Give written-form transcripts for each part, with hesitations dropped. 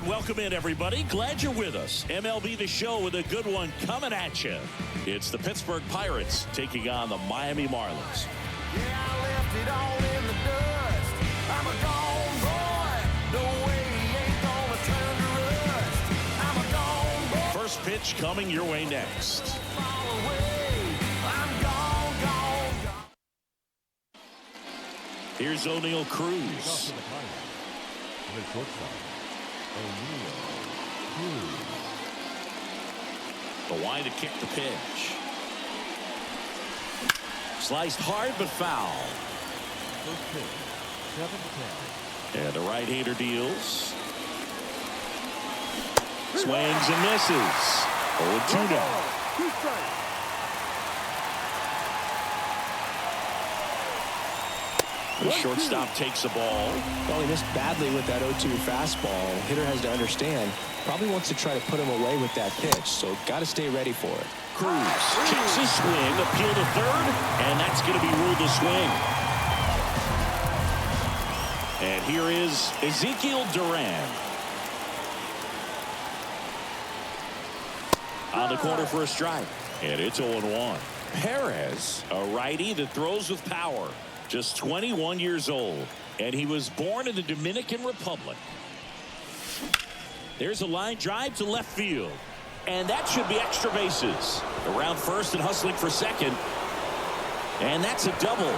And welcome in, everybody. Glad you're with us. MLB The Show with a good one coming at you. It's the Pittsburgh Pirates taking on the Miami Marlins. Yeah, I left it all in the dust. I'm a gone boy. No way he ain't gonna turn to rust. I'm a gone boy. First pitch coming your way next. Fall away. I'm gone, gone, gone. Here's O'Neill Cruz. The wide to kick the pitch. Sliced hard but foul. And the right-hander deals. Swings and misses. 0-2 now. The shortstop takes the ball. Well, he missed badly with that 0-2 fastball. Hitter has to understand, probably wants to try to put him away with that pitch, so got to stay ready for it. Cruz kicks his swing, appeal to third, and that's going to be ruled a swing. And here is Ezekiel Duran. On the corner for a strike, and it's 0-1. Perez, a righty that throws with power. Just 21 years old, and he was born in the Dominican Republic. There's a line drive to left field, and that should be extra bases. Around first and hustling for second, and that's a double.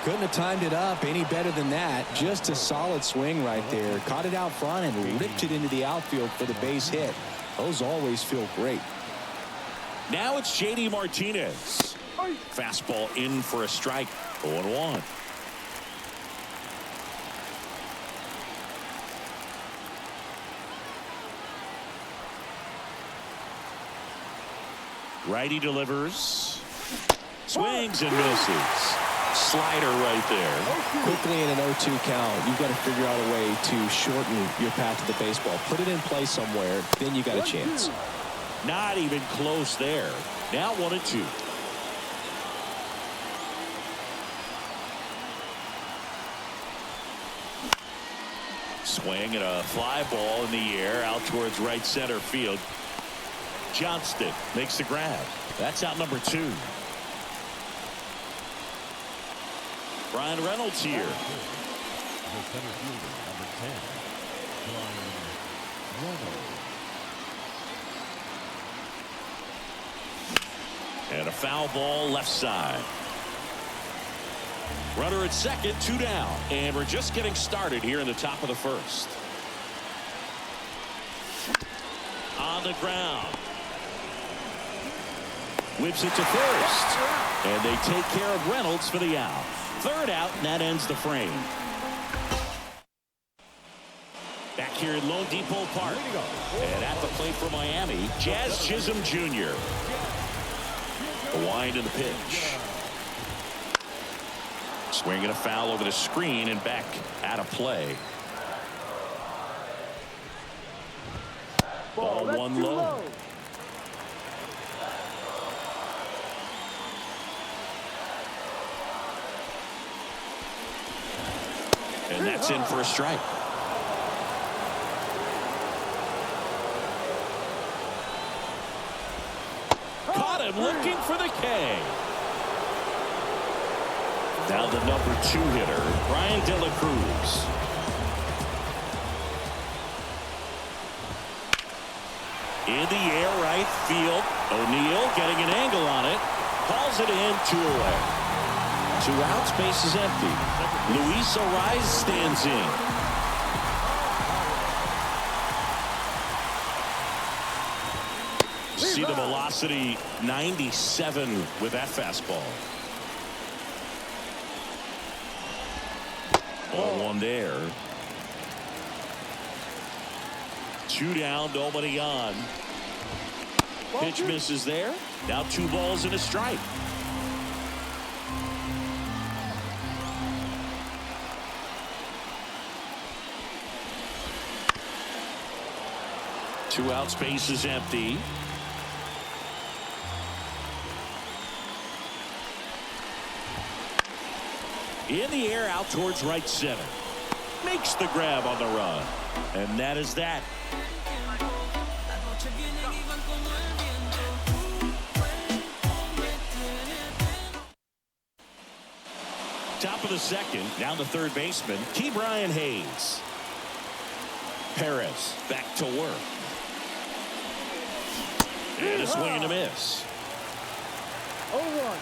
Couldn't have timed it up any better than that. Just a solid swing right there. Caught it out front and ripped it into the outfield for the base hit. Those always feel great. Now it's J.D. Martinez. Fastball in for a strike. 0-1. Righty delivers. Swings and misses. Slider right there. Quickly in an 0-2 count, you've got to figure out a way to shorten your path to the baseball. Put it in play somewhere, then you got a chance. Not even close there. Now 1-2. Swing and a fly ball in the air out towards right center field. Johnston makes the grab. That's out number 2. Brian Reynolds here. The center fielder, number 10, Brian Reynolds. And a foul ball left side. Runner at second, 2 down, and we're just getting started here in the top of the first. On the ground. Whips it to first, and they take care of Reynolds for the out. Third out, and that ends the frame. Back here at Lone Depot Park, and at the plate for Miami, Jazz Chisholm Jr. A wind in the pitch. Swinging a foul over the screen and back out of play. Ball one low. And that's in for a strike. Caught him looking for the K. Now the number 2 hitter, Brian De La Cruz. In the air, right field. O'Neill getting an angle on it. Hauls it in, 2 away. 2 outs, base is empty. Luis Ariz stands in. See the velocity, 97 with that fastball. Ball 1 there. 2 down, nobody on. Pitch misses there. Now 2 balls and a strike. Two outs, base is empty. In the air, out towards right center. makes the grab on the run. And that is that. Top of the second, down to third baseman, Brian Hayes. Perez back to work. And a swing and a miss. 0-1.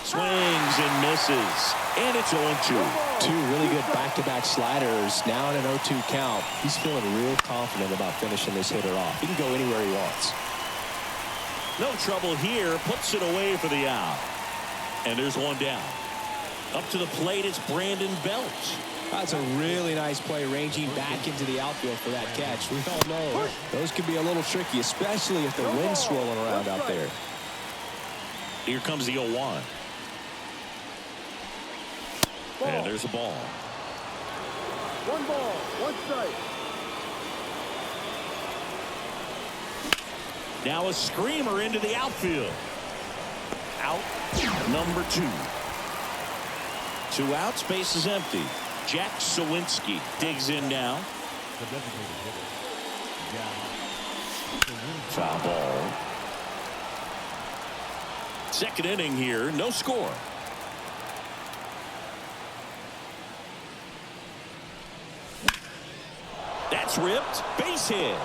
Swings and misses. And it's 0-2. Two really good back-to-back sliders. Now in an 0-2 count. He's feeling real confident about finishing this hitter off. He can go anywhere he wants. No trouble here. Puts it away for the out. And there's one down. Up to the plate, it's Brandon Belt. That's a really nice play, ranging back into the outfield for that catch. We all know those can be a little tricky, especially if the wind's swirling around out there. Here comes the 0-1. And there's a ball. 1 ball, 1 strike. Now a screamer into the outfield. Out number 2. 2 outs, base is empty. Jack Sawinski digs in now. The designated hitter. Foul ball. Second inning here, no score. That's ripped. Base hit.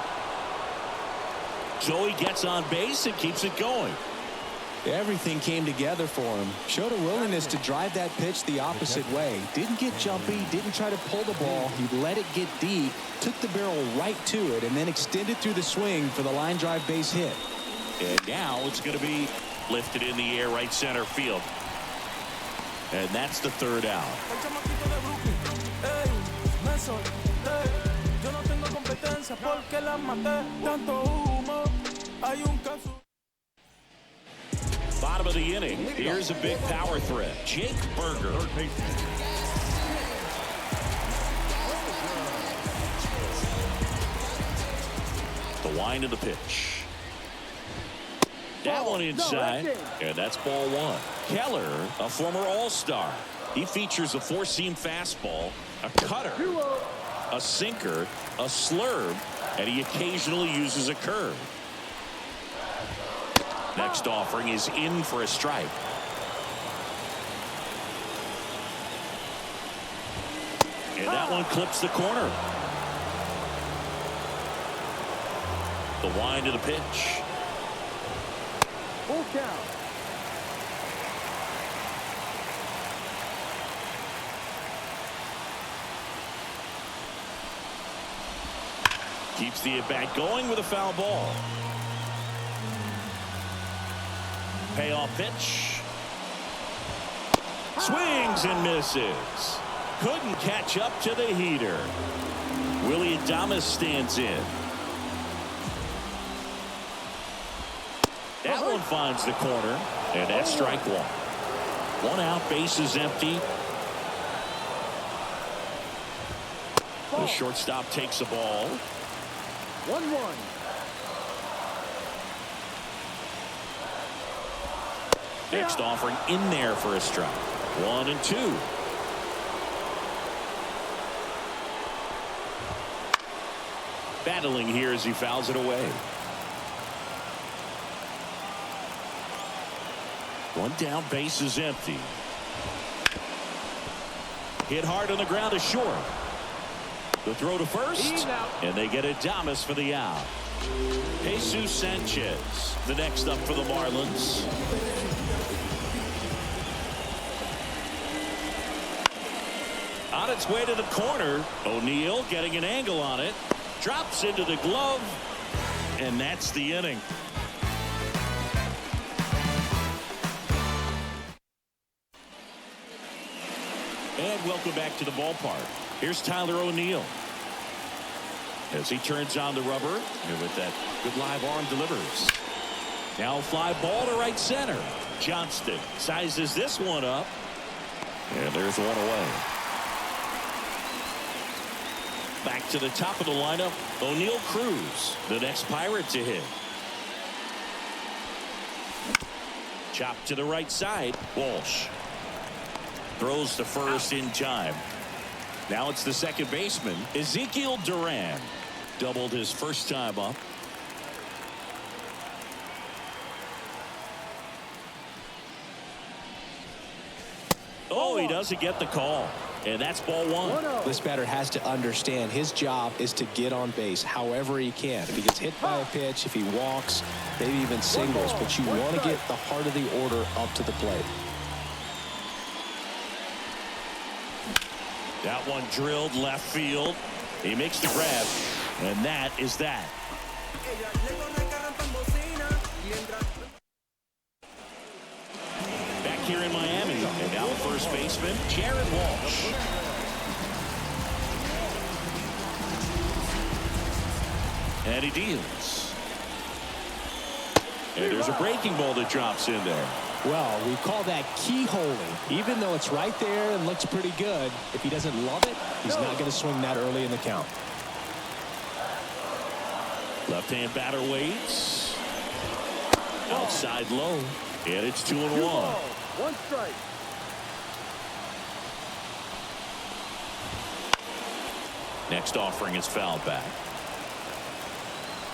Joey gets on base and keeps it going. Everything came together for him. Showed a willingness to drive that pitch the opposite way. Didn't get jumpy, didn't try to pull the ball. He let it get deep, took the barrel right to it, and then extended through the swing for the line drive base hit. And now it's going to be lifted in the air right center field. And that's the third out. Bottom of the inning. Here's a big power threat. Jake Berger. The wind of the pitch. That one inside. And that's ball 1. Keller, a former All-Star. He features a 4-seam fastball, a cutter, a sinker, a slurve, and he occasionally uses a curve. Next offering is in for a strike. And that one clips the corner. The wind of the pitch. Full count. Keeps the at-bat going with a foul ball. Payoff pitch. Swings and misses. Couldn't catch up to the heater. Willie Adames stands in. That one finds the corner, and that's strike 1. 1 out, base is empty. The shortstop takes the ball. 1-1. Next offering in there for a strike. 1 and 2. Battling here as he fouls it away. 1 down, base is empty. Hit hard on the ground is short. The throw to first, and they get Adames for the out. Jesus Sanchez, the next up for the Marlins. On its way to the corner, O'Neill getting an angle on it. Drops into the glove, and that's the inning. And welcome back to the ballpark. Here's Tyler O'Neill. As he turns on the rubber, and with that good live arm delivers. Now a fly ball to right center. Johnston sizes this one up. And there's one away. Back to the top of the lineup, O'Neill Cruz, the next Pirate to hit. Chop to the right side, Walsh. Throws to first in time. Now it's the second baseman, Ezekiel Duran. Doubled his first time up. Oh, he doesn't get the call. And that's ball one. This batter has to understand his job is to get on base however he can. If he gets hit by a pitch, if he walks, maybe even singles, but you want to get the heart of the order up to the plate. That one drilled left field. He makes the grab, and that is that. Back here in Miami, and now first baseman Jared Walsh. And he deals. And there's a breaking ball that drops in there. Well, we call that keyholing. Even though it's right there and looks pretty good, if he doesn't love it, he's not going to swing that early in the count. Left-hand batter waits. Outside low. And it's 2-1. 1 strike. Next offering is fouled back.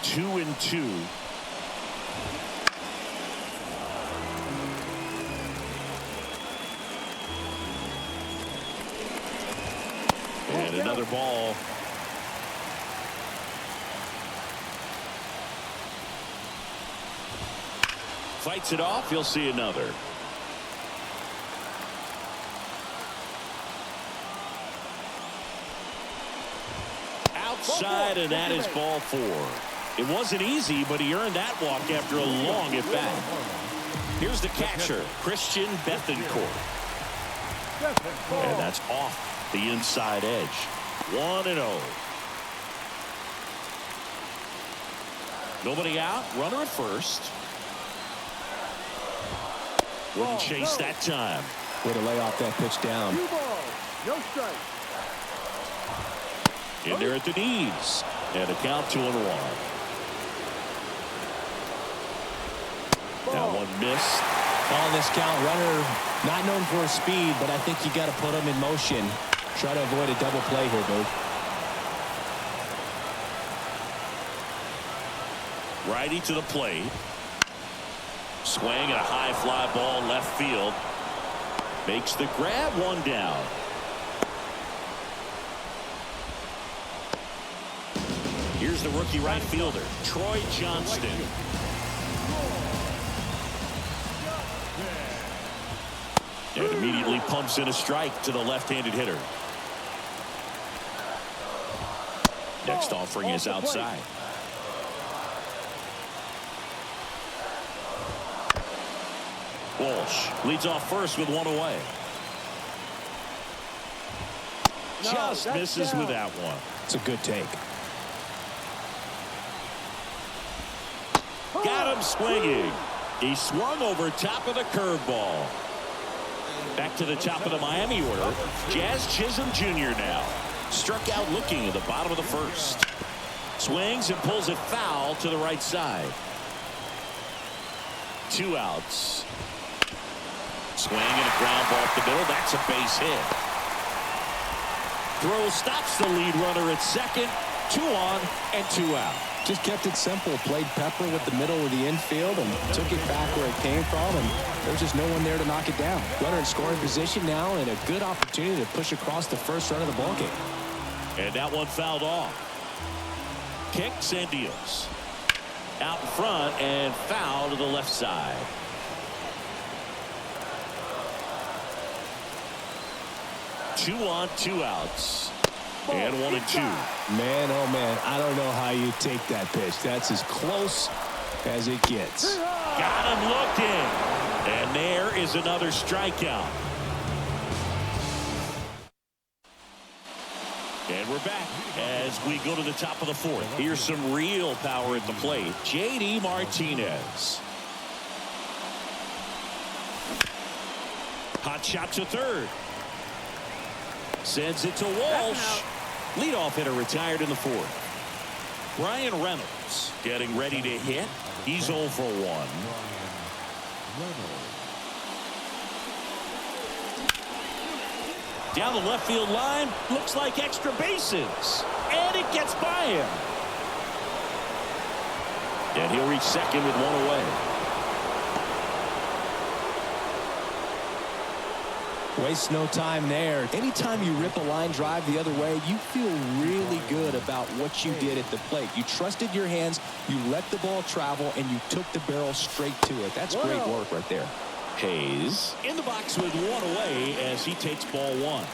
2-2. And another ball. Fights it off. You'll see another. Outside, and that is ball 4. It wasn't easy, but he earned that walk after a long at bat. Here's the catcher, Christian Bethencourt. And that's off the inside edge. 1-0. Nobody out. Runner at first. Wouldn't chase that time. Way to lay off that pitch down. 2 balls, no strike. In there at the knees. And a count 2-1. That one missed. On this count, runner not known for his speed, but I think you got to put him in motion. Try to avoid a double play here, dude. Righty to the plate. Swing and a high fly ball left field. Makes the grab, 1 down. Here's the rookie right fielder, Troy Johnston. And immediately pumps in a strike to the left-handed hitter. Next offering is outside. Walsh leads off first with 1 away. Just misses with that one. It's a good take. Got him swinging. He swung over top of the curveball. Back to the top of the Miami order. Jazz Chisholm Jr. now. Struck out looking at the bottom of the first. Swings and pulls it foul to the right side. 2 outs. Swing and a ground ball up the middle. That's a base hit. Throw stops the lead runner at second. 2 on and 2 out. Just kept it simple. Played pepper with the middle of the infield and took it back where it came from. And there's just no one there to knock it down. Runner in scoring position now and a good opportunity to push across the first run of the ballgame. And that one fouled off. Kicks and deals. Out in front and foul to the left side. Two on, 2 outs. And 1 and 2. Man, oh man, I don't know how you take that pitch. That's as close as it gets. Got him looking. And there is another strikeout. And we're back as we go to the top of the 4th. Here's some real power at the plate. J.D. Martinez. Hot shot to third. Sends it to Walsh. Leadoff hitter retired in the 4th. Brian Reynolds getting ready to hit. He's 0 for 1. Down the left field line. Looks like extra bases. And it gets by him. And he'll reach second with one away. Waste no time there. Anytime you rip a line drive the other way, you feel really good about what you did at the plate. You trusted your hands, you let the ball travel, and you took the barrel straight to it. That's great work right there. Hayes in the box with one away as he takes ball one.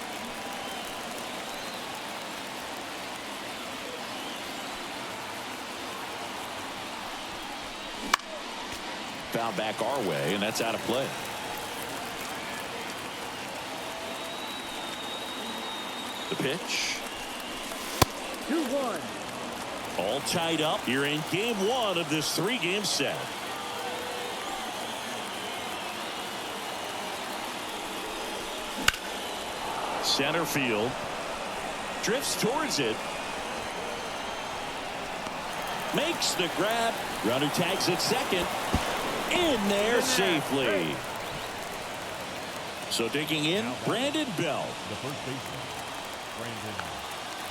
Foul back our way, and that's out of play. The pitch. 2-1. All tied up here in game one of this three-game set. Center field. Drifts towards it. Makes the grab. Runner tags at second. In there safely. So digging in, Brandon Bell. The first baseman, Brandon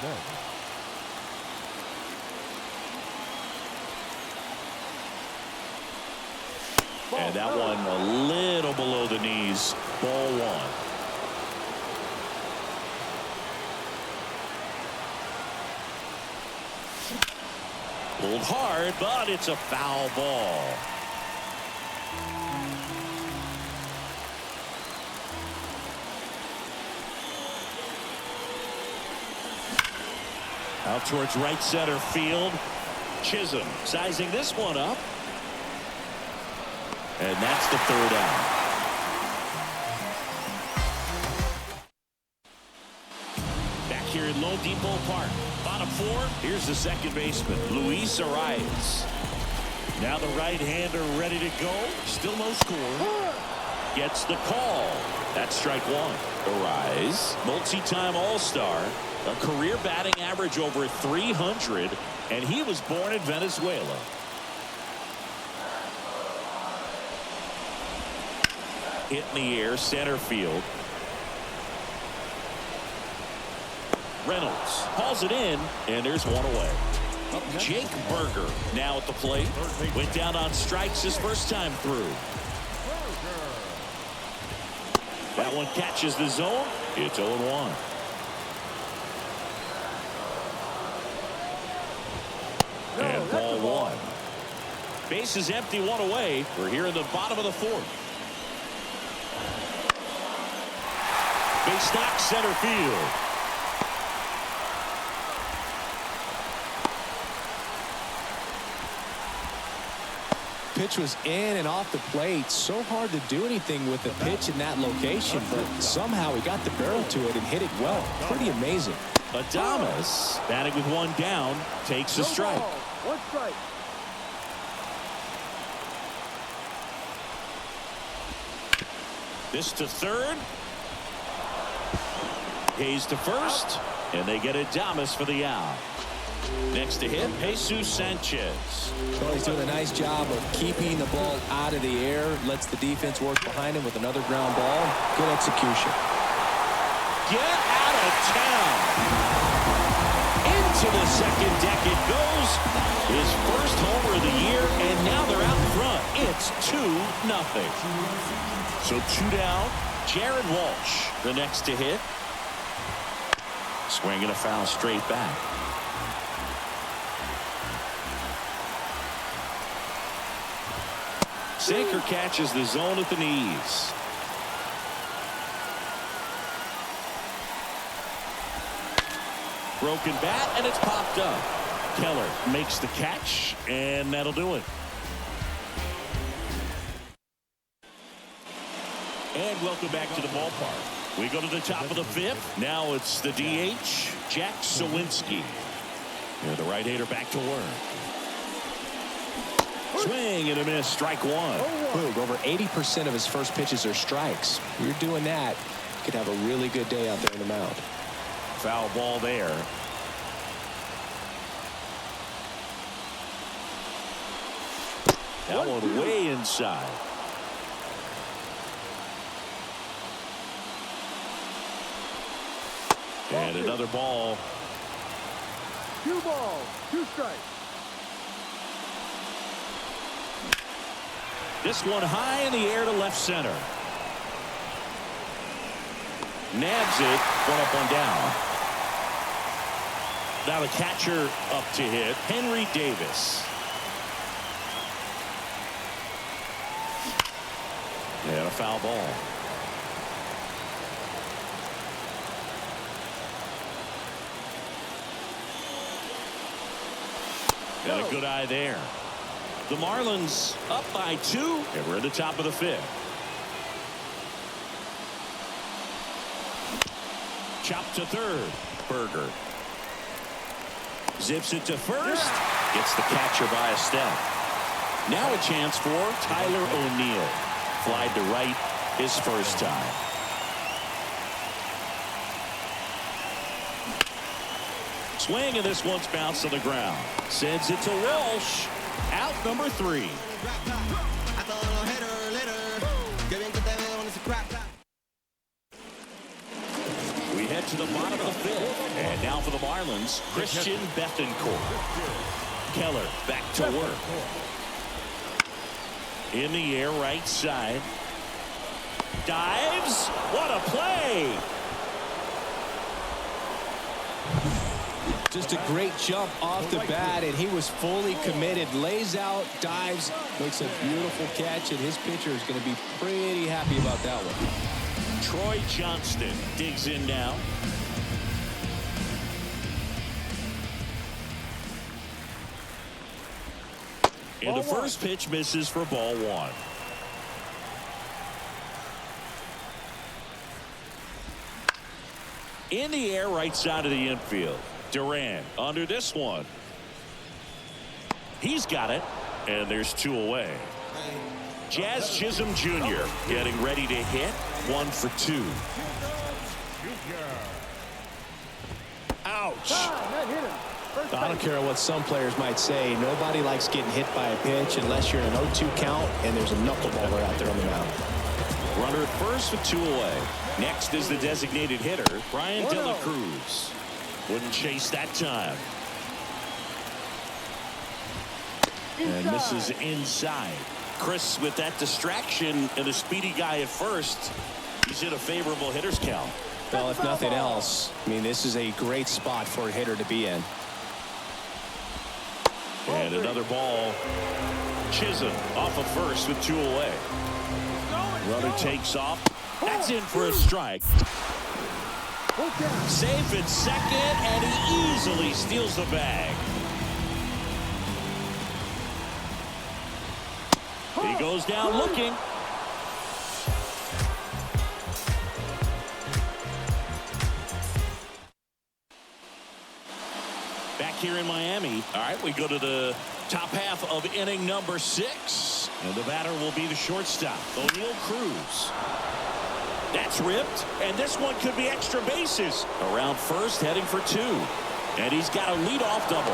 Bell. And that one a little below the knees. Ball one. Pulled hard, but it's a foul ball. Out towards right center field. Chisholm sizing this one up. And that's the third out. Back here in Lone Depot Park. Bottom four. Here's the second baseman, Luis Arias. Now the right-hander ready to go. Still no score. Gets the call. That's strike one. Arias, multi-time All-Star. A career batting average over 300. And he was born in Venezuela. Hit in the air, center field. Reynolds hauls it in, and there's one away. Jake Berger now at the plate. Went down on strikes his first time through. That one catches the zone. It's 0-1. And ball one. Base is empty, one away. We're here in the bottom of the fourth. Base knock, center field. Pitch was in and off the plate. So hard to do anything with the pitch in that location, but somehow he got the barrel to it and hit it well. Pretty amazing. Adames batting with one down, takes a strike. One strike. This to third. Hayes to first, and they get Adames for the out. Next to him, Jesus Sanchez. Well, he's doing a nice job of keeping the ball out of the air. Lets the defense work behind him with another ground ball. Good execution. Get out of town. Into the second deck it goes. His first homer of the year, and now they're out front. It's 2-0. So two down. Jared Walsh, the next to hit. Swinging a foul straight back. Sinker catches the zone at the knees. Broken bat, and it's popped up. Keller makes the catch, and that'll do it. And welcome back to the ballpark. We go to the top of the fifth. Now it's the DH, Jack Sawinski. And the right-hander back to work. Swing and a miss, strike one. Boog, over 80% of his first pitches are strikes. You're doing that, you could have a really good day out there in the mound. Foul ball there. That one way inside. And another ball. 2 balls, 2 strikes. This one high in the air to left center. Nabs it. 1 up, 1 down. Now the catcher up to hit. Henry Davis. And a foul ball. Got a good eye there. The Marlins up by 2, and we're at the top of the 5th. Chop to third. Berger zips it to first. Gets the catcher by a step. Now a chance for Tyler O'Neill. Flied to right his first time. Swing, and this one's bounced on the ground. Sends it to Walsh. Out number 3. We head to the bottom of the 5th. And now for the Marlins, Christian Bethancourt. Keller back to work. In the air, right side. Dives. What a play. Just a great jump off the bat, and he was fully committed. Lays out, dives, makes a beautiful catch, and his pitcher is going to be pretty happy about that one. Troy Johnston digs in now. And the first pitch misses for ball 1. In the air, right side of the infield. Duran under this one. He's got it, and there's 2 away. Jazz Chisholm Jr. getting ready to hit. 1 for 2. Ouch. That hit him. First I don't base. care what some players might say. Nobody likes getting hit by a pitch unless you're in an 0-2 count and there's a knuckleballer out there on the mound. Runner at first with 2 away. Next is the designated hitter, Brian De La Cruz. Wouldn't chase that time. And misses inside. Chris with that distraction and a speedy guy at first. He's in a favorable hitter's count. Well, if nothing else, I mean, this is a great spot for a hitter to be in. And another ball. Chisholm off of first with 2 away. Runner takes off. That's in for a strike. Safe at second, and he easily steals the bag. He goes down looking. Back here in Miami. All right, we go to the top half of inning number 6. And the batter will be the shortstop, O'Neill Cruz. That's ripped, and this one could be extra bases. Around first, heading for 2. And he's got a leadoff double.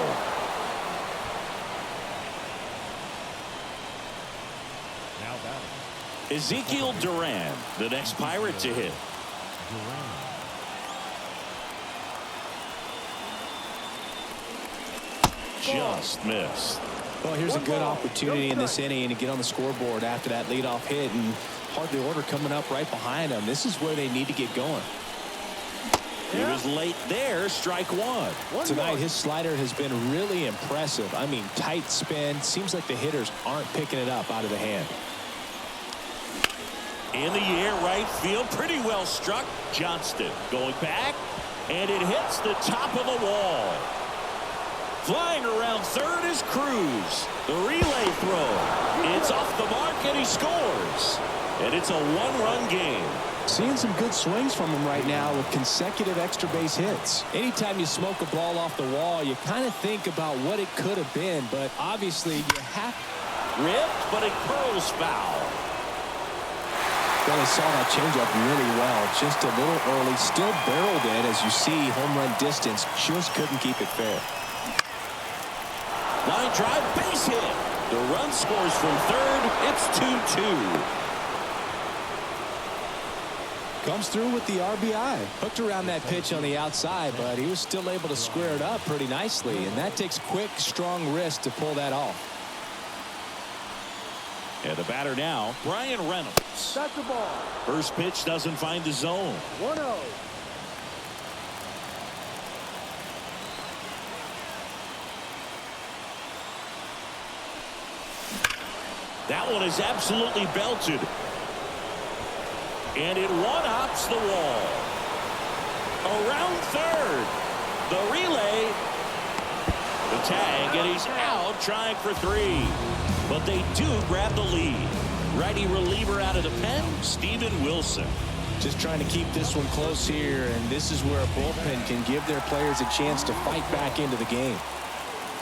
Now batting. Ezekiel Duran, the next Pirate to hit. Just missed. Well, here's a good opportunity in this inning to get on the scoreboard after that leadoff hit, and hardly order coming up right behind them. This is where they need to get going. He was late there. Strike 1. Tonight, his slider has been really impressive. I mean, tight spin. Seems like the hitters aren't picking it up out of the hand. In the air, right field. Pretty well struck. Johnston going back, and it hits the top of the wall. Flying around third is Cruz. The relay throw. It's off the mark, and he scores. And it's a 1-run game. Seeing some good swings from him right now with consecutive extra base hits. Anytime you smoke a ball off the wall, you kind of think about what it could have been, but obviously you have. Ripped, but it curls foul. Well, they saw that changeup really well. Just a little early, still barreled in. As you see, home run distance, just couldn't keep it fair. Line drive, base hit. The run scores from third. It's 2-2. Comes through with the RBI. Hooked around that pitch on the outside, but he was still able to square it up pretty nicely. And that takes quick, strong wrist to pull that off. And the batter now, Brian Reynolds. That's the ball. First pitch doesn't find the zone. 1-0. That one is absolutely belted. And it one-hops the wall. Around third. The relay. The tag, and he's out trying for 3. But they do grab the lead. Righty reliever out of the pen, Steven Wilson. Just trying to keep this one close here, and this is where a bullpen can give their players a chance to fight back into the game.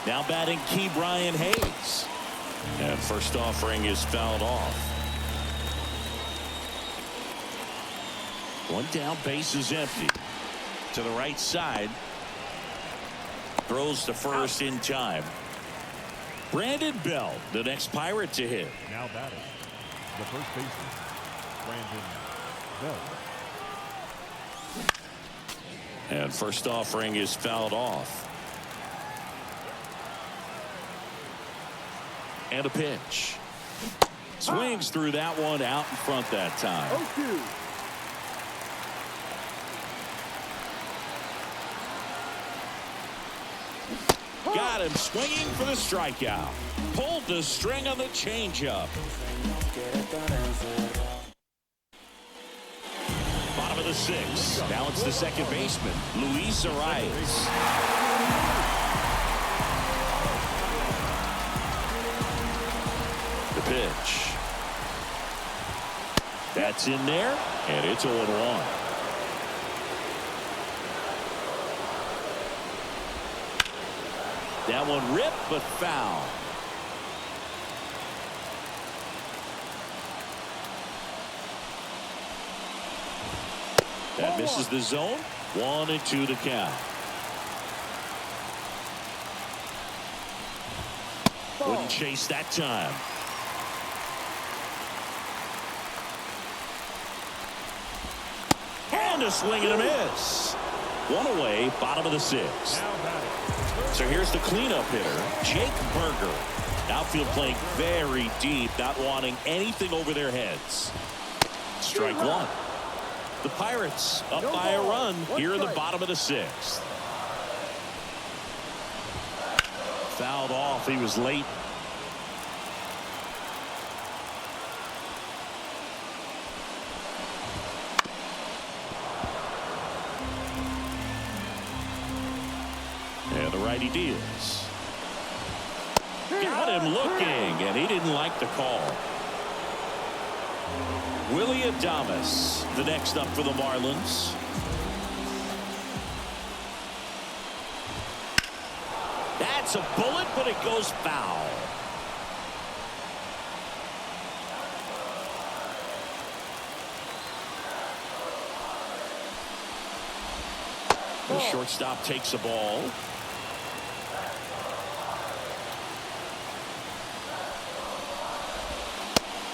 Now batting Key Brian Hayes. And first offering is fouled off. One down, base is empty. To the right side. Throws to first in time. Brandon Bell, the next Pirate to hit. Now batting, the first baseman, Brandon Bell. And first offering is fouled off. And a pitch. Swings through that one out in front that time. 0-2. Got him swinging for the strikeout. Pulled the string on the changeup. Bottom of the 6th. Now it's the second baseman, Luis Arias. The pitch. That's in there, and it's 0-1. That one ripped, but foul. That misses the zone. 1-2 to count. Wouldn't chase that time. And a swing and a miss. One away, bottom of the 6th. So here's the cleanup hitter, Jake Berger. Outfield playing very deep, not wanting anything over their heads. Strike 1. The Pirates up by a run here in the bottom of the 6th. Fouled off. He was late. And the righty deals. Got him looking, and he didn't like the call. Willie Adames, the next up for the Marlins. That's a bullet, but it goes foul. The shortstop takes a ball.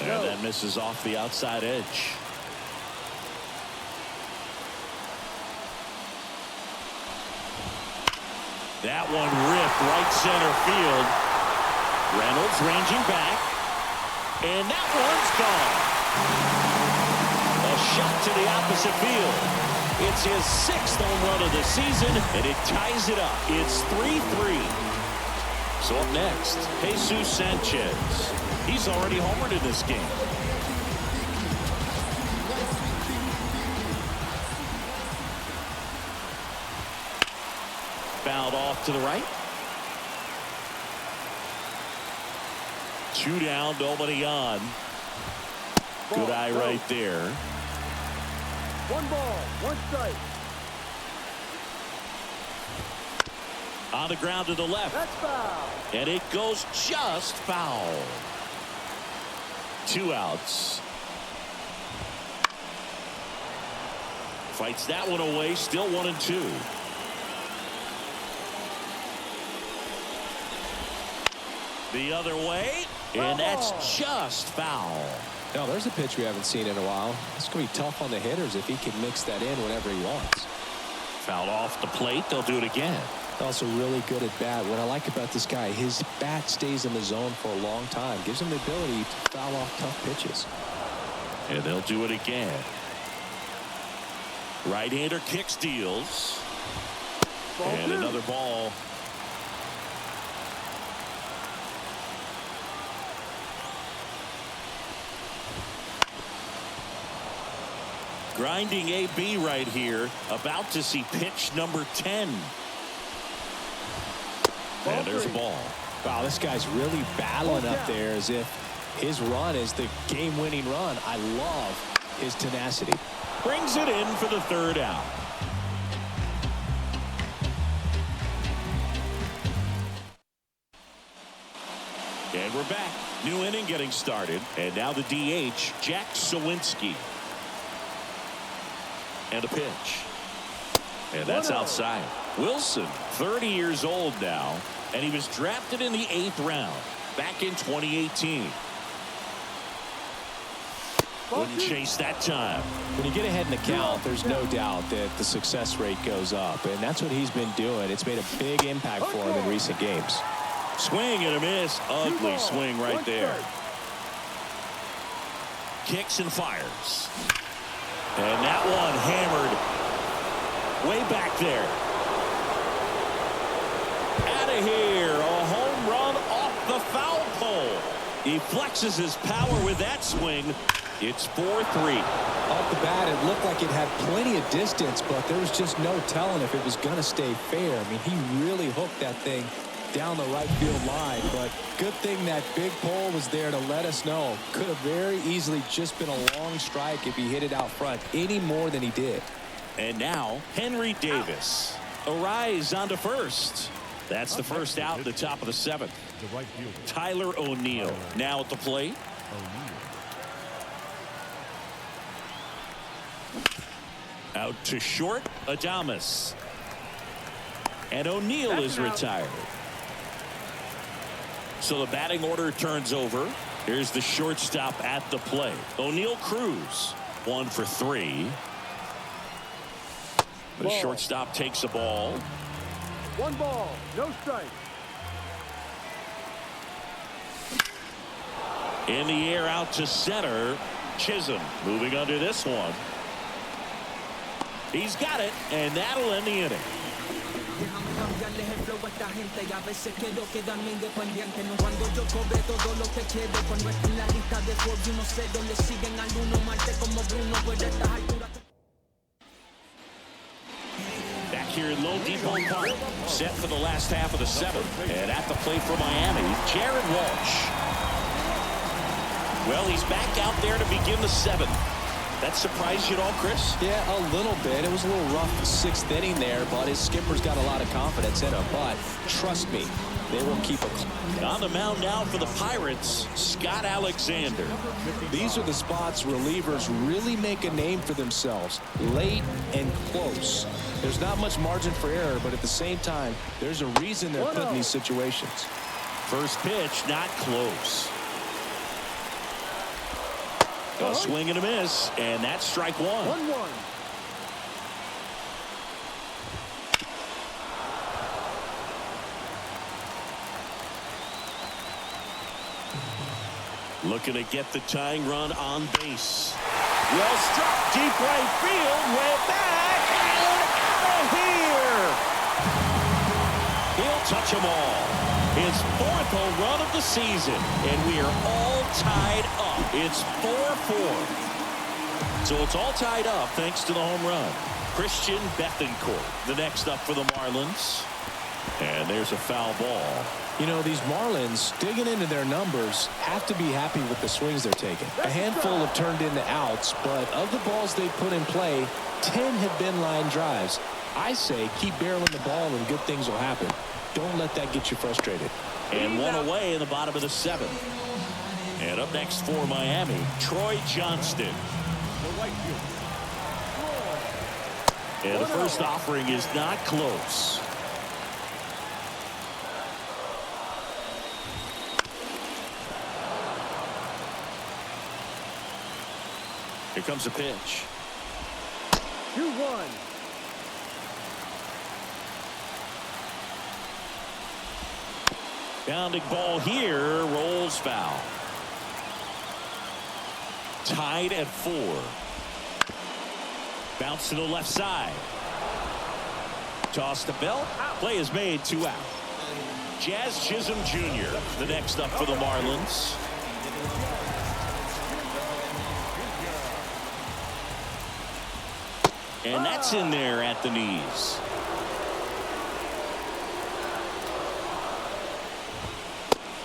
And that misses off the outside edge. That one ripped right center field. Reynolds ranging back. And that one's gone. A shot to the opposite field. It's his 6th home run of the season, and it ties it up. It's 3-3. So up next, Jesus Sanchez. He's already homered in this game. Fouled off to the right. 2 down, nobody on. Good eye right there. 1 ball, 1 strike. On the ground to the left. That's foul. And it goes just foul. 2 outs. Fights that one away. Still 1-2. The other way. And that's just foul. Now, there's a pitch we haven't seen in a while. It's going to be tough on the hitters if he can mix that in whenever he wants. Foul off the plate. They'll do it again. Also really good at bat. What I like about this guy, his bat stays in the zone for a long time. Gives him the ability to foul off tough pitches. And they'll do it again. Right-hander kicks, deals. And another ball. Grinding AB right here. About to see pitch number 10. And there's a ball. Wow, this guy's really battling up there as if his run is the game-winning run. I love his tenacity. Brings it in for the third out. And we're back. New inning getting started. And now the DH, Jack Sawinski. And a pitch. And that's outside. Wilson, 30 years old now, and he was drafted in the 8th round back in 2018. Wouldn't chase that time. When you get ahead in the count, there's no doubt that the success rate goes up, and that's what he's been doing. It's made a big impact for him in recent games. Swing and a miss. Ugly swing right there. Kicks and fires. And that one hammered way back there. Out of here. A home run off the foul pole. He flexes his power with that swing. It's 4-3. Off the bat, it looked like it had plenty of distance, but there was just no telling if it was going to stay fair. I mean, he really hooked that thing down the right field line, but good thing that big pole was there to let us know. Could have very easily just been a long strike if he hit it out front any more than he did. And now Henry Davis. Arise onto first. That's the first out at the top of the 7th. The right fielder. Tyler O'Neill now at the plate. Out to short, Adames. And O'Neill is retired. So the batting order turns over. Here's the shortstop at the plate. O'Neill Cruz, 1 for 3. The shortstop takes a ball. 1 ball, no strike. In the air out to center. Chisholm moving under this one. He's got it, and that'll end the inning. Back here in Lone Depot Park, set for the last half of the 7th, and at the plate for Miami, Jared Walsh. Well, he's back out there to begin the 7th. That surprised you at all, Chris? Yeah, a little bit. It was a little rough 6th inning there, but his skipper's got a lot of confidence in him. But trust me, they will keep it. On the mound now for the Pirates, Scott Alexander. These are the spots relievers really make a name for themselves. Late and close. There's not much margin for error, but at the same time, there's a reason they're put in these situations. First pitch, not close. A swing and a miss, and that's strike 1. 1-1. Looking to get the tying run on base. Well struck, deep right field, way back, and out of here. He'll touch them all. His 4th home run of the season, and we are all tied up. It's 4-4. So it's all tied up thanks to the home run. Christian Bethancourt, the next up for the Marlins. And there's a foul ball. You know, these Marlins, digging into their numbers, have to be happy with the swings they're taking. A handful have turned into outs, but of the balls they put in play, 10 have been line drives. I say keep barreling the ball and good things will happen. Don't let that get you frustrated. And 1 away in the bottom of the 7th. And up next for Miami, Troy Johnston. And the first offering is not close. Here comes a pitch. 2-1. Bounding ball here, rolls foul. Tied at 4. Bounce to the left side. Toss to Bell. Play is made, 2 out. Jazz Chisholm Jr. the next up for the Marlins. And that's in there at the knees.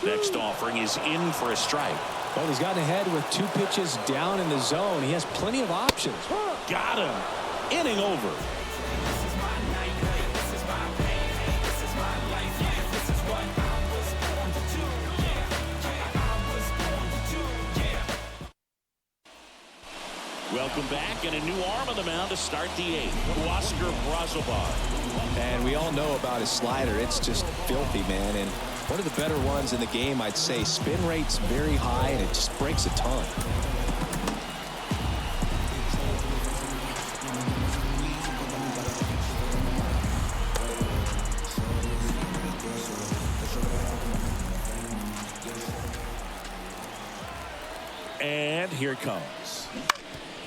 Next offering is in for a strike. Well, he's gotten ahead with 2 pitches down in the zone. He has plenty of options. Got him. Inning over. Welcome back, and a new arm on the mound to start the 8th. Oscar Brazobar. And we all know about his slider. It's just filthy, man. And one of the better ones in the game, I'd say. Spin rate's very high, and it just breaks a ton. And here it comes.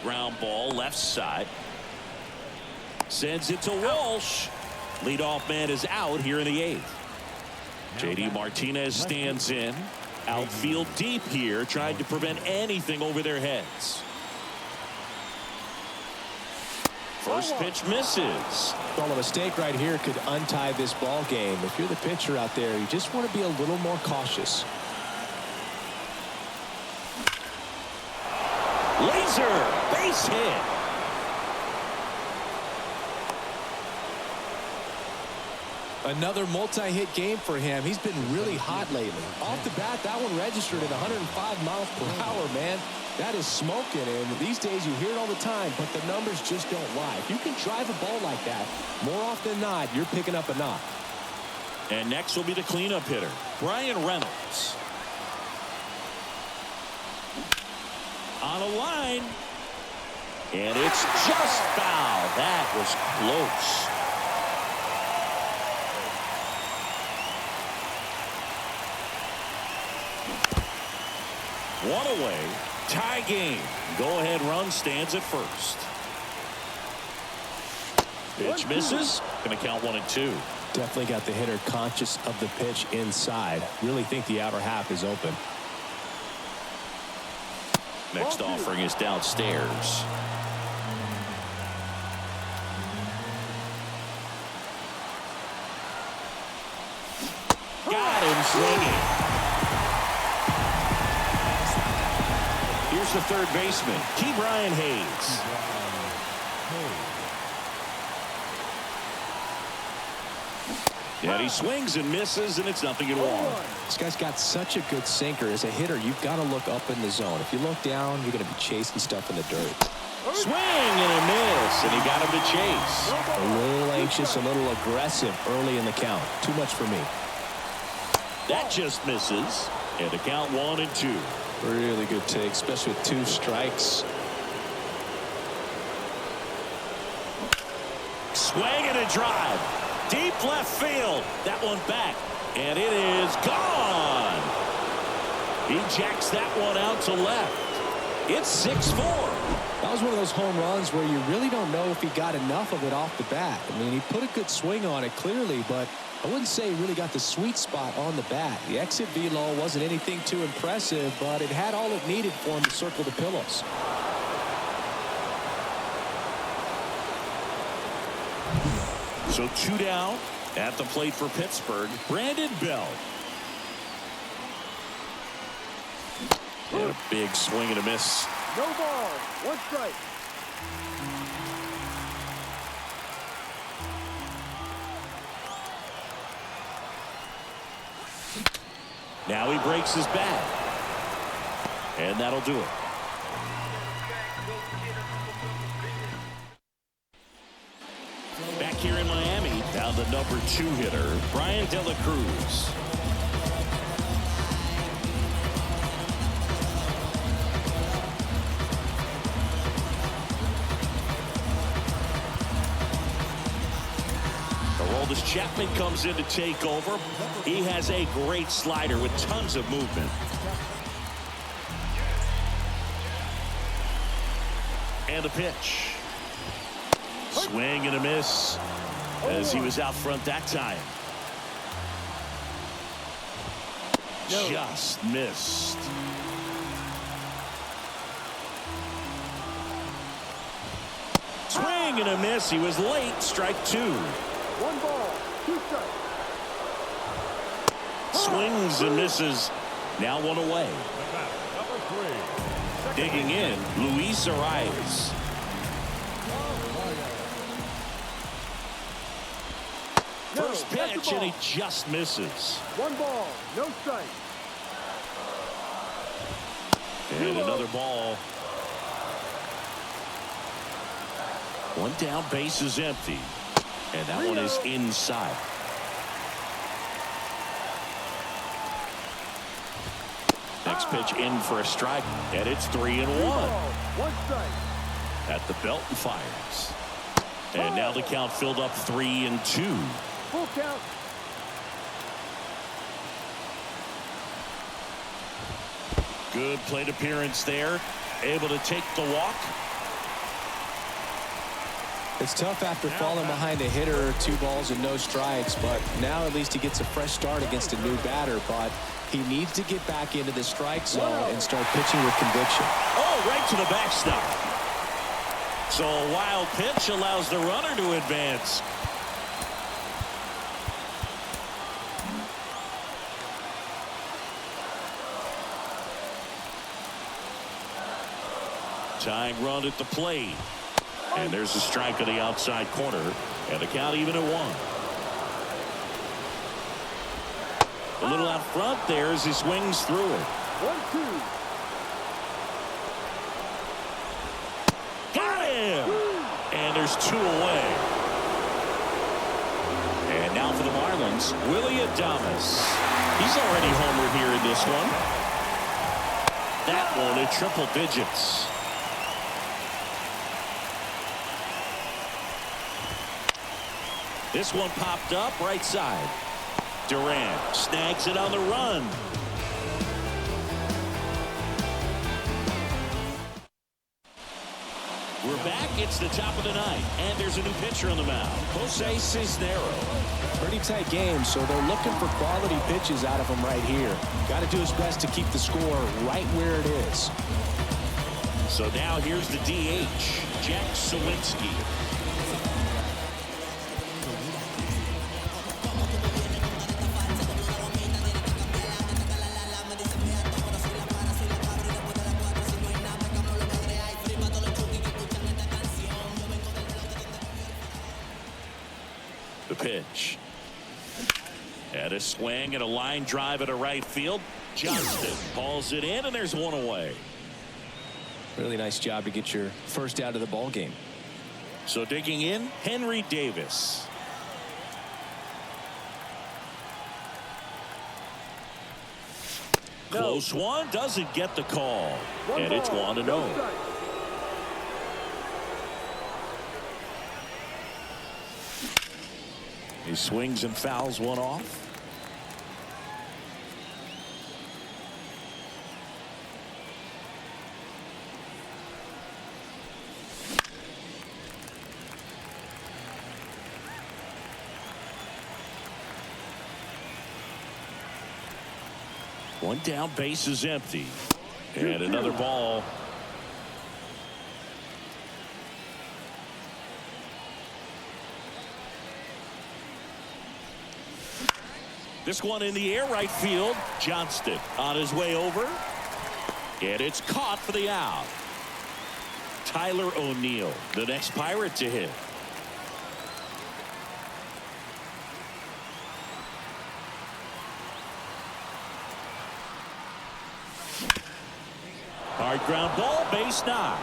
Ground ball left side. Sends it to Walsh. Leadoff man is out here in the 8th. JD Martinez stands in. Outfield deep here, trying to prevent anything over their heads. First pitch misses. Well, a mistake right here could untie this ball game. If you're the pitcher out there, you just want to be a little more cautious. Laser base hit. Another multi-hit game for him. He's been really hot lately. Off the bat, that one registered at 105 miles per hour, man. That is smoking, and these days you hear it all the time, but the numbers just don't lie. If you can drive a ball like that, more often than not, you're picking up a knock. And next will be the cleanup hitter, Brian Reynolds. On a line. And it's just foul. That was close. One away. Tie game. Go-ahead run stands at first. Pitch misses. Going to count 1-2. Definitely got the hitter conscious of the pitch inside. Really think the outer half is open. Next offering is downstairs. Got him swinging. Here's the third baseman, Key Brian Hayes. And he swings and misses, and it's 0-1. This guy's got such a good sinker. As a hitter, you've got to look up in the zone. If you look down, you're going to be chasing stuff in the dirt. Swing and a miss, and he got him to chase. A little anxious, a little aggressive early in the count. Too much for me. That just misses, and the count 1-2. Really good take, especially with 2 strikes. Swing and a drive. Deep left field. That one back. And it is gone. He jacks that one out to left. It's 6-4. That was one of those home runs where you really don't know if he got enough of it off the bat. I mean, he put a good swing on it clearly, but I wouldn't say he really got the sweet spot on the bat. The exit velo wasn't anything too impressive, but it had all it needed for him to circle the pillows. So 2 down at the plate for Pittsburgh. Brandon Bell. And a big swing and a miss. No ball. 1 strike. Now he breaks his bat. And that'll do it. Back here in Miami, down the number 2 hitter, Brian De La Cruz. Aroldis. Chapman comes in to take over. He has a great slider with tons of movement. And a pitch. Swing and a miss as he was out front that time. Just missed. Swing and a miss. He was late. Strike 2. 1 ball, 2 strikes. Swings and misses. Now 1 away. Number 3. Digging in, Eury. First pitch, and he just misses. 1 ball, no strike. And another ball. 1 down, base is empty. And that one is inside. Next pitch in for a strike, and it's 3-1. 1 strike. At the belt and fires. And now the count filled up 3-2. Full count. Good plate appearance there. Able to take the walk. It's tough after falling behind a hitter, 2 balls and no strikes, but now at least he gets a fresh start against a new batter. But he needs to get back into the strike zone and start pitching with conviction. Oh, right to the backstop. So a wild pitch allows the runner to advance. Tying run at the plate. And there's a strike on the outside corner. And the count even at 1. A little out front there as he swings through it. 1-2. Got him! And there's 2 away. And now for the Marlins, Willie Adames. He's already homered here in this one. That one at triple digits. This one popped up right side. Durant snags it on the run. We're back. It's the top of the 9th, and there's a new pitcher on the mound. Jose Cisneros. Pretty tight game, so they're looking for quality pitches out of him right here. Got to do his best to keep the score right where it is. So now here's the DH, Jack Sawinski. The pitch. And a swing and a line drive at a right field. Johnston hauls it in, and there's 1 away. Really nice job to get your first out of the ball game. So digging in, Henry Davis. Close one, doesn't get the call. And it's 1-0. He swings and fouls one off. One down, base is empty. And another ball. This one in the air, right field. Johnston on his way over. And it's caught for the out. Tyler O'Neill, the next Pirate to hit. Hard ground ball, base knock.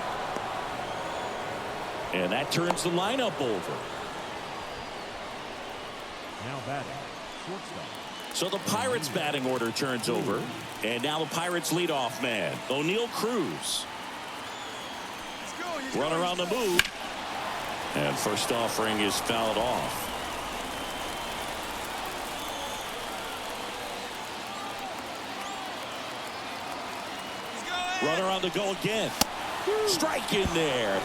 And that turns the lineup over. Now batting, shortstop. So the Pirates batting order turns over. And now the Pirates leadoff man, O'Neill Cruz. Runner on the move. And first offering is fouled off. Runner on the go again. Strike in there.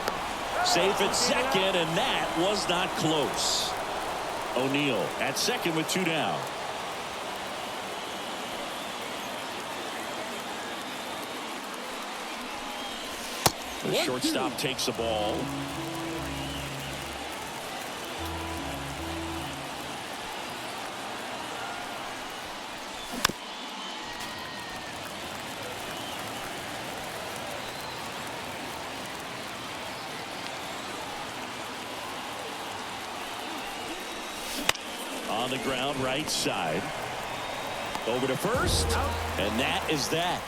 Safe at second, and that was not close. O'Neill at second with 2 down. The shortstop takes the ball. On the ground, right side. Over to first, and that is that.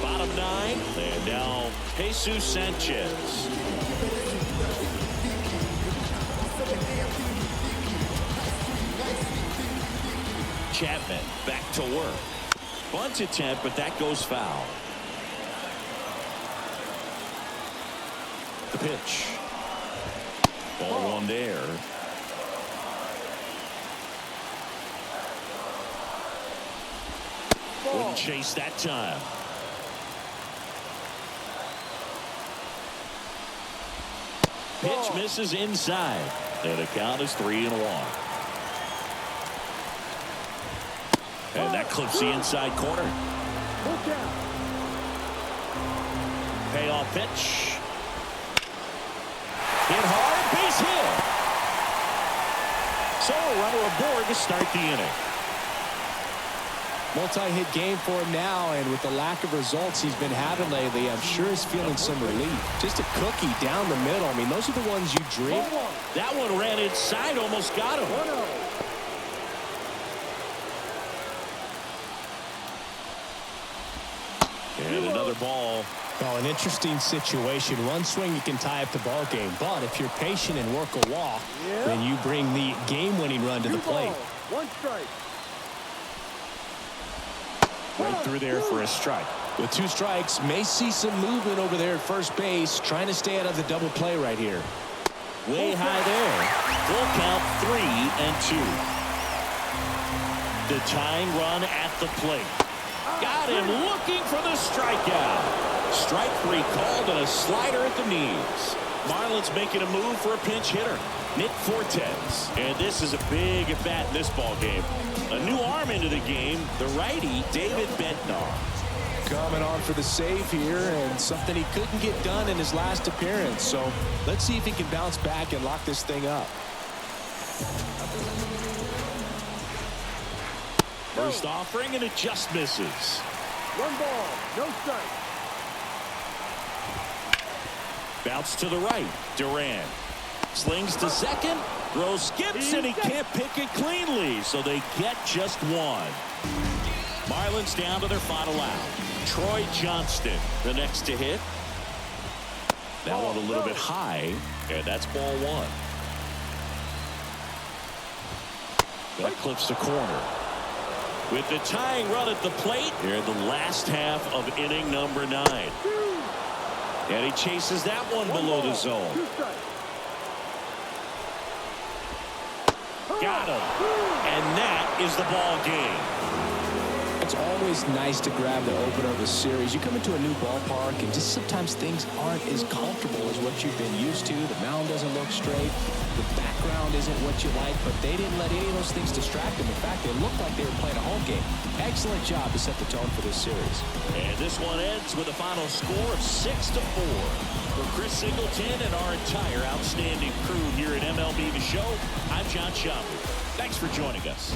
Bottom 9, and now Jesus Sanchez. Chapman back to work. Bunt attempt, but that goes foul. The pitch. Ball 1 there. Wouldn't chase that time. Pitch misses inside. And the count is 3-1. And that clips the inside corner. Payoff pitch. Hit hard, base hit. So a runner aboard to start the inning. Multi-hit game for him now, and with the lack of results he's been having lately, I'm sure he's feeling some relief. Just a cookie down the middle. I mean, those are the ones you dream. That one ran inside, almost got him. And another ball. Well, an interesting situation. One swing you can tie up the ball game, but if you're patient and work a walk, then you bring the game-winning run to the plate. 1 strike. Right through there for a strike. With 2 strikes, may see some movement over there at first base, trying to stay out of the double play right here. Way high there. Full count, 3-2. The tying run at the plate. Got him looking for the strikeout. Strike 3 called and a slider at the knees. Marlins making a move for a pinch hitter, Nick Fortes. And this is a big at bat in this ball game. A new arm into the game, the righty David Bednar. Coming on for the save here, and something he couldn't get done in his last appearance. So let's see if he can bounce back and lock this thing up. First offering, and it just misses. 1 ball, no strike. Bounce to the right. Duran slings to second. Throw skips, and he can't pick it cleanly, so they get just 1. Marlins down to their final out. Troy Johnston, the next to hit. That one a little bit high, and that's ball 1. That clips the corner. With the tying run at the plate, here in the last half of inning number 9. And he chases that one below the zone. Got him. And that is the ball game. It's always nice to grab the opener of a series. You come into a new ballpark, and just sometimes things aren't as comfortable as what you've been used to. The mound doesn't look straight. The background isn't what you like, but they didn't let any of those things distract them. In fact, they looked like they were playing a home game. Excellent job to set the tone for this series. And this one ends with a final score of 6-4. For Chris Singleton and our entire outstanding crew here at MLB The Show, I'm John Chapman. Thanks for joining us.